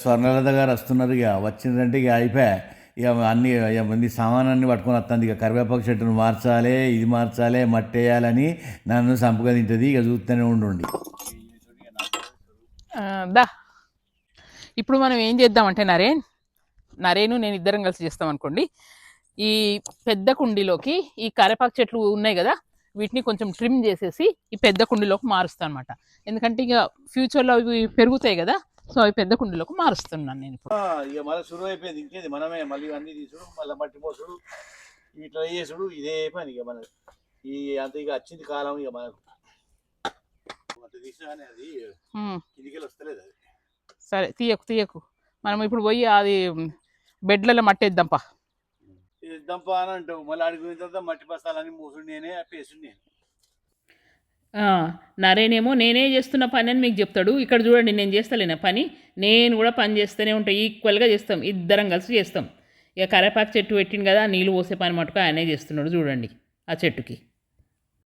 స్వర్ణలత గారు వస్తున్నారు, ఇక వచ్చిందంటే ఇక అయిపోయా. ఇక అన్ని ఇక సామానాన్ని పట్టుకొని వస్తుంది. ఇక కరివేపాకు చెట్టును మార్చాలి, ఇది మార్చాలి, మట్టి వేయాలని నన్ను సంపుగా తింటుంది. ఇక చూస్తూనే ఉండండి. దా ఇప్పుడు మనం ఏం చేద్దామంటే నరేను నేను ఇద్దరం కలిసి చేస్తాం అనుకోండి. ఈ పెద్ద కుండీలోకి ఈ కరివేపాకు చెట్లు ఉన్నాయి కదా, వీటిని కొంచెం ట్రిమ్ చేసేసి ఈ పెద్ద కుండీలోకి మారుస్తాను అనమాట. ఎందుకంటే ఇక ఫ్యూచర్లో అవి పెరుగుతాయి కదా, సో అవి పెద్ద కుండీలోకి మారుస్తున్నాను నేను ఇప్పుడు. ఇక మళ్ళీ శురువు అయిపోయింది. ఇంకేది మనమే మళ్ళీ అన్ని తీసుడు, మళ్ళీ మట్టి పోసుడు, ఇట్లా చేసుడు, ఇదే పని ఇక మనకు. ఈ అంత ఇక వచ్చింది కాలం ఇక మనకు. తీసినా కానీ అది కిందికెళ్ళి వస్తలేదు. అది సరే తీయకు మనం ఇప్పుడు పోయి అది బెడ్లలో మట్టేద్దాంపా. ఇద్దాంపా అని అంటావు, మళ్ళీ అడిగిన తర్వాత మట్టి బస్తాలని మూసుడు నేనే, పేసుడు నేను. నరేనేమో నేనే చేస్తున్న పని అని మీకు చెప్తాడు. ఇక్కడ చూడండి, నేను చేస్తలేనా పని, నేను కూడా పని చేస్తూనే ఉంటాను. ఈక్వల్గా చేస్తాం, ఇద్దరం కలిసి చేస్తాం. ఇక కరివేపాకు చెట్టు పెట్టింది కదా, నీళ్ళు పోసే పని మటుకు ఆయనే చేస్తున్నాడు చూడండి ఆ చెట్టుకి.